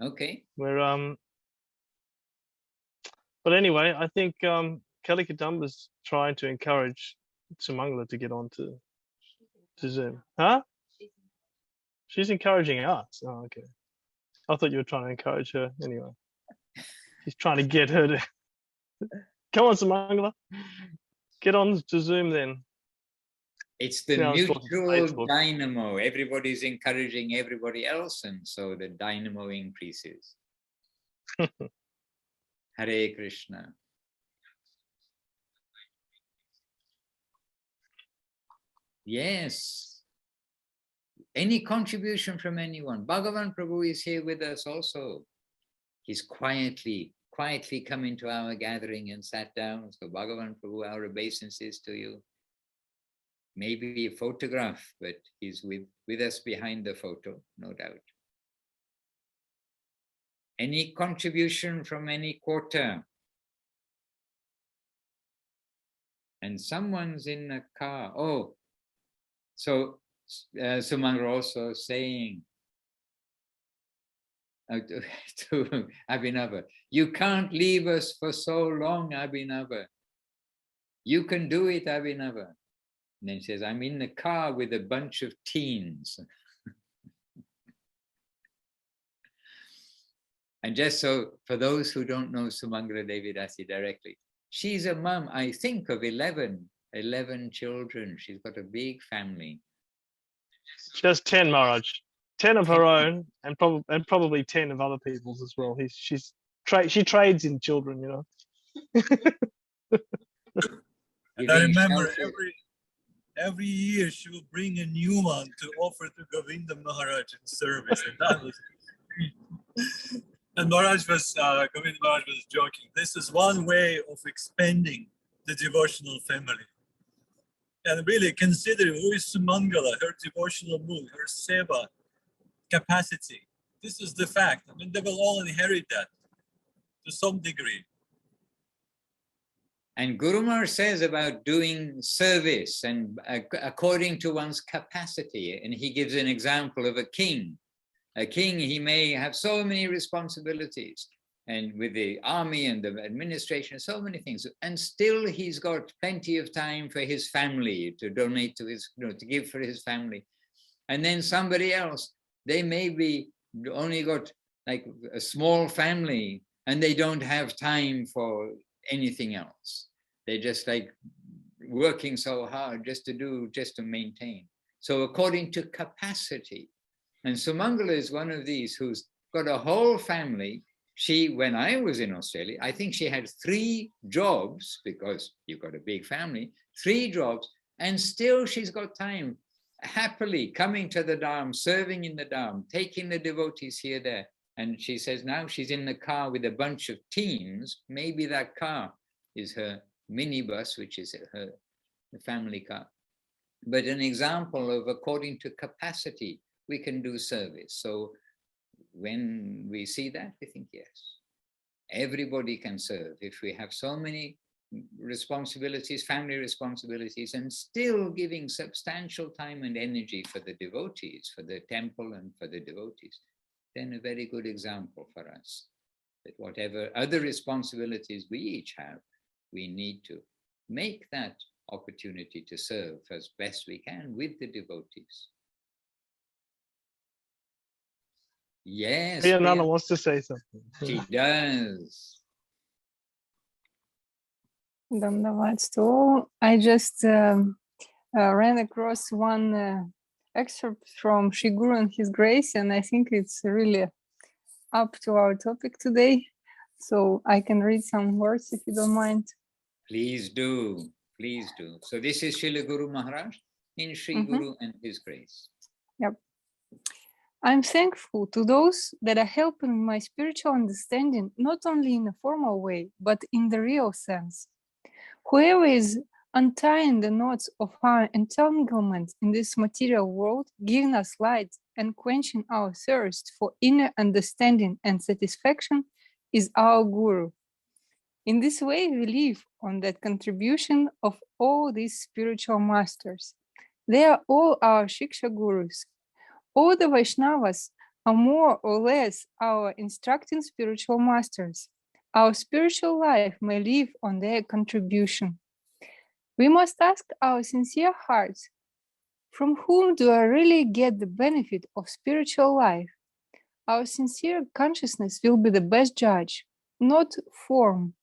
Okay. We're but anyway, I think Kelly Kadamba's trying to encourage Sumangala to get on to Zoom. Huh? She's encouraging us. Oh, okay. I thought you were trying to encourage her. Anyway, she's trying to get her to come on, Sumangala. Get on to Zoom then. It's the Now it's talking to mutual Facebook. dynamo. Everybody's encouraging everybody else, and so the dynamo increases. Hare Krishna. Yes. Any contribution from anyone. Bhagavan Prabhu is here with us also. He's quietly come into our gathering and sat down. So Bhagavan Prabhu, our obeisances to you. Maybe a photograph, but he's with us behind the photo, no doubt. Any contribution from any quarter? And someone's in a car. Oh, so Sumangal also saying to Abhinava, you can't leave us for so long, Abhinava. You can do it, Abhinava. And then he says, I'm in the car with a bunch of teens. And just so, for those who don't know Sumangala Devi Dasi directly, she's a mum, I think, of 11 children. She's got a big family. Just 10, Maharaj. 10 of her own, and probably 10 of other people's as well. She trades in children, you know. And I remember every year she would bring a new one to offer to Govinda Maharaj in service, and that was. And Govinda Maharaj was joking. This is one way of expanding the devotional family. And really consider who is Sumangala, her devotional mood, her seva capacity. This is the fact. I mean, they will all inherit that to some degree. And Guru Maharaj says about doing service and according to one's capacity. And he gives an example of a king. A king, he may have so many responsibilities, and with the army and the administration, so many things, and still he's got plenty of time for his family, to donate to his, to give for his family. And then somebody else, they may be only got like a small family and they don't have time for anything else. They're just like working so hard just to maintain. So according to capacity. And Sumangala is one of these who's got a whole family. When I was in Australia, I think she had 3 jobs, because you've got a big family, 3 jobs, and still she's got time, happily coming to the Dham, serving in the Dham, taking the devotees here, there. And she says now she's in the car with a bunch of teens. Maybe that car is her minibus, which is her family car. But an example of according to capacity, we can do service. So when we see that, we think, yes, everybody can serve. If we have so many responsibilities, family responsibilities, and still giving substantial time and energy for the devotees, for the temple and for the devotees, then a very good example for us, that whatever other responsibilities we each have, we need to make that opportunity to serve as best we can with the devotees. Yes. Nana wants to say something. She does. So I just ran across one excerpt from Shri Guru and His Grace, and I think it's really up to our topic today. So I can read some words if you don't mind. Please do. Please do. So this is Srila Guru Maharaj in Shri Guru and His Grace. Yep. I'm thankful to those that are helping my spiritual understanding, not only in a formal way, but in the real sense. Whoever is untying the knots of our entanglement in this material world, giving us light and quenching our thirst for inner understanding and satisfaction, is our Guru. In this way, we live on that contribution of all these spiritual masters. They are all our Shiksha Gurus. All the Vaishnavas are more or less our instructing spiritual masters. Our spiritual life may live on their contribution. We must ask our sincere hearts, from whom do I really get the benefit of spiritual life? Our sincere consciousness will be the best judge, not form.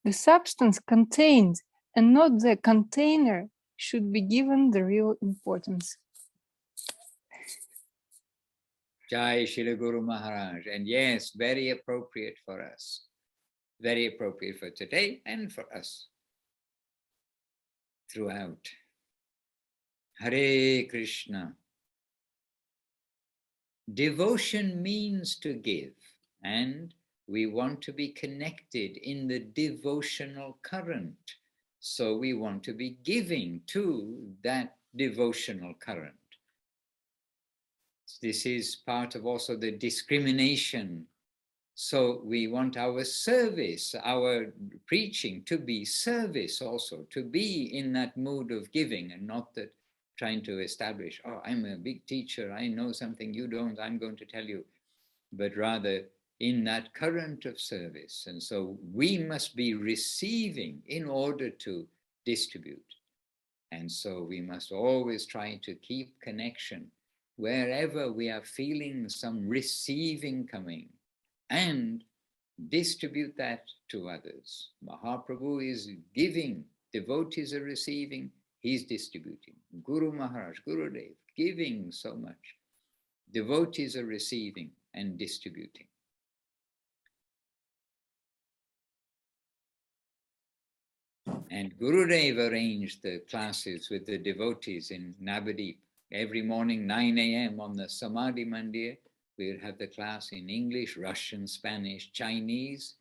The substance contained and not the container should be given the real importance. Jai Shri Guru Maharaj. And yes, very appropriate for us. Very appropriate for today and for us throughout. Hare Krishna. Devotion means to give, and we want to be connected in the devotional current. So we want to be giving to that devotional current. This is part of also the discrimination. So we want our service, our preaching to be service also, to be in that mood of giving and not that trying to establish, oh, I'm a big teacher, I know something you don't, I'm going to tell you, but rather in that current of service. And so we must be receiving in order to distribute. And so we must always try to keep connection wherever we are feeling some receiving coming, and distribute that to others. Mahaprabhu is giving, devotees are receiving, he's distributing. Guru Maharaj, Gurudev, giving so much. Devotees are receiving and distributing. And Gurudev arranged the classes with the devotees in Navadip. Every morning, 9 a.m. on the Samadhi Mandir, we would have the class in English, Russian, Spanish, Chinese,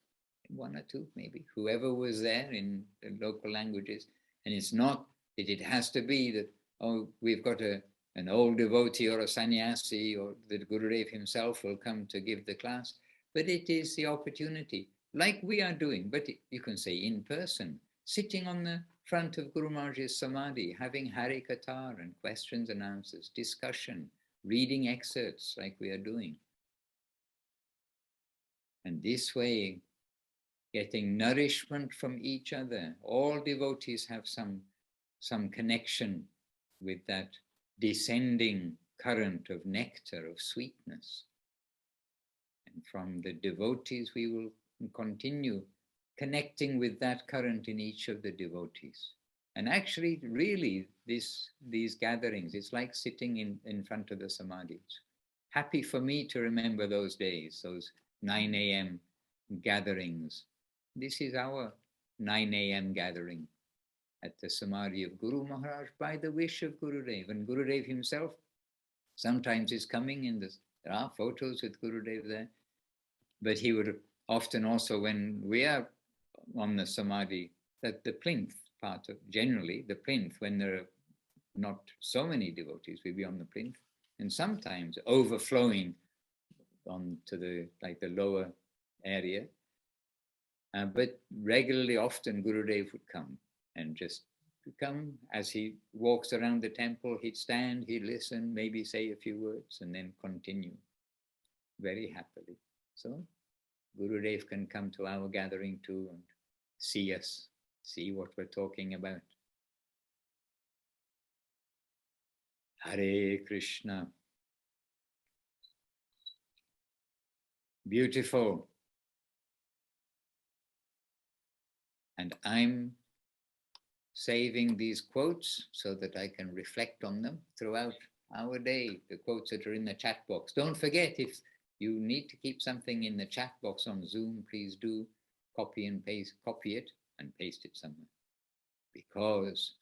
one or two maybe, whoever was there in the local languages. And it's not that it has to be that, oh, we've got an old devotee or a sannyasi or the Gurudev himself will come to give the class, but it is the opportunity, like we are doing, but you can say in person, sitting on the front of Guru Maharaj's Samadhi, having Hari Katha and questions and answers, discussion, reading excerpts like we are doing. And this way, getting nourishment from each other. All devotees have some connection with that descending current of nectar, of sweetness. And from the devotees, we will continue connecting with that current in each of the devotees. And actually, really, these gatherings, it's like sitting in front of the Samadhi. It's happy for me to remember those days, those 9 a.m. gatherings. This is our 9 a.m. gathering at the Samadhi of Guru Maharaj by the wish of Gurudev. And Gurudev himself sometimes is coming in this. There are photos with Gurudev there. But he would often also, when we are on the Samadhi, that the plinth part of, generally the plinth, when there are not so many devotees, we'll be on the plinth, and sometimes overflowing on to the lower area. But regularly, often Gurudev would come and just come as he walks around the temple, he'd stand, he'd listen, maybe say a few words, and then continue very happily. So Gurudev can come to our gathering too and see us, see what we're talking about. Hare Krishna. Beautiful. And I'm saving these quotes so that I can reflect on them throughout our day, the quotes that are in the chat box. Don't forget, if you need to keep something in the chat box on Zoom, please do copy it and paste it somewhere. Because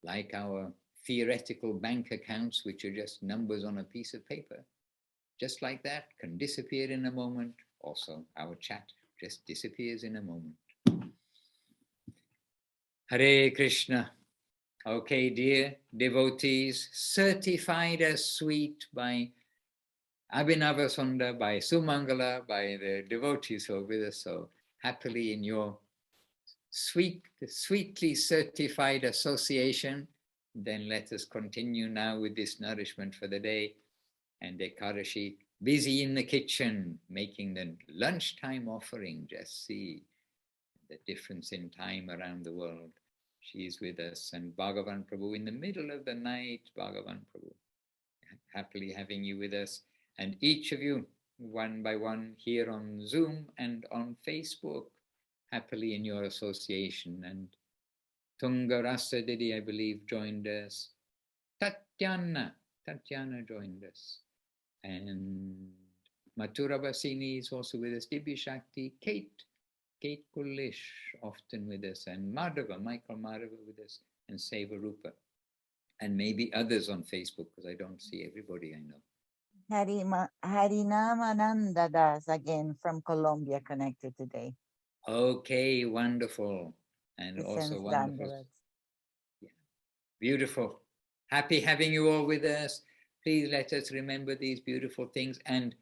like our theoretical bank accounts, which are just numbers on a piece of paper, just like that, can disappear in a moment. Also, our chat just disappears in a moment. Hare Krishna. Okay, dear devotees, certified as sweet by Abhinava Sundar, by Sumangala, by the devotees who are with us so happily in your sweetly certified association. Then let us continue now with this nourishment for the day. And Ekadashi, busy in the kitchen, making the lunchtime offering. Just see the difference in time around the world. She's with us. And Bhagavan Prabhu in the middle of the night, Bhagavan Prabhu, happily having you with us. And each of you, one by one, here on Zoom and on Facebook, happily in your association. And Tunga Rasa Didi, I believe, joined us. Tatiana joined us. And Mathura Basini is also with us. Dibi Shakti, Kate Kullish, often with us. And Michael Madhava with us. And Seva Rupa. And maybe others on Facebook, because I don't see everybody I know. Harinamananda Das again from Colombia connected today. Okay, wonderful. And He also sends wonderful. dandavats. Yeah. Beautiful. Happy having you all with us. Please let us remember these beautiful things. And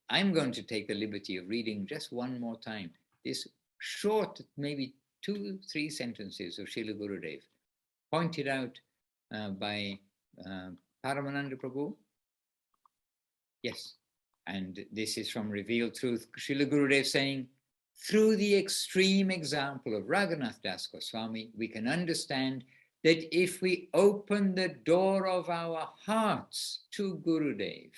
I'm going to take the liberty of reading just one more time this short, maybe 2-3 sentences of Srila Gurudev, pointed out by Paramananda Prabhu. Yes, and this is from Revealed Truth. Srila Gurudev saying, through the extreme example of Raghunath Das Goswami, we can understand that if we open the door of our hearts to Gurudev,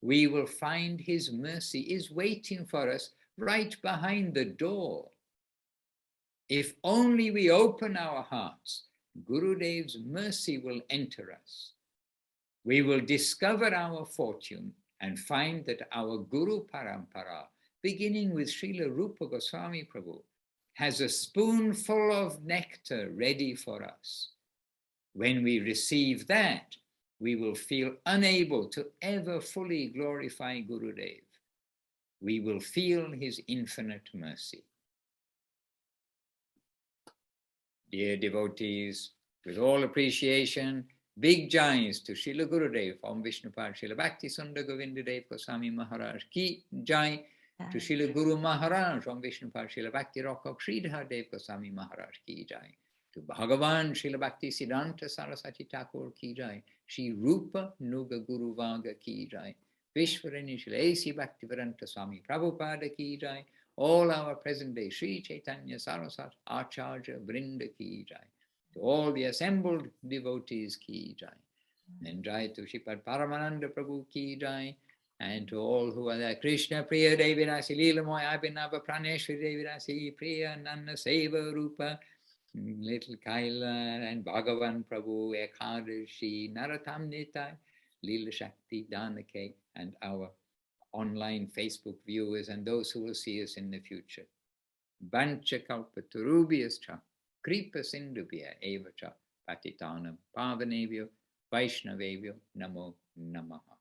we will find his mercy is waiting for us right behind the door. If only we open our hearts, Gurudev's mercy will enter us. We will discover our fortune and find that our Guru Parampara, beginning with Srila Rupa Goswami Prabhu, has a spoonful of nectar ready for us. When we receive that, we will feel unable to ever fully glorify Gurudev. We will feel his infinite mercy. Dear devotees, with all appreciation, big jais to Srila Gurudev, Om Vishnupad Srila Bhakti Sundar Govindadev Goswami Maharaj ki jai, to Srila Guru Maharaj, Om Vishnupad Srila Bhakti Rakok Sridhar Dev Goswami Maharaj ki jai, to Bhagavan Srila Bhakti Siddhanta Saraswati Thakur ki jai, Shri Rupa Nuga Guru Vaga ki jai, Vishwarani Srila A.C. Bhaktivedanta Swami Prabhupada ki jai, all our present day Sri Chaitanya Saraswat Acharya Vrinda ki jai, to all the assembled devotees ki jai, and jai to Sripad Paramananda Prabhu ki jai, and to all who are there, Krishna Priya Devirasi Leelamoy Abhinava Praneshwari Devirasi Priya Nana Seva Rupa, Little Kaila and Bhagavan Prabhu Ekadashi Naratam Nitai, Leela Shakti Danake, and our online Facebook viewers and those who will see us in the future. Bancha Kalpatarubhyascha, Kripa Sindhubhya Evacha, Patitanam Pavanevyo, Vaishnavevyo, Namo Namaha.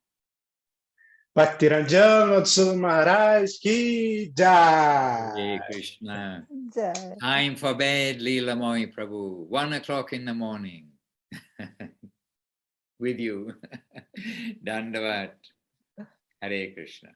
Bhakti Ranjan Madhusudana Maharaj ki jai. Hare Krishna. Jai. Time for bed, Leela Moy Prabhu. 1 o'clock in the morning. With you. Dandavat. Hare Krishna.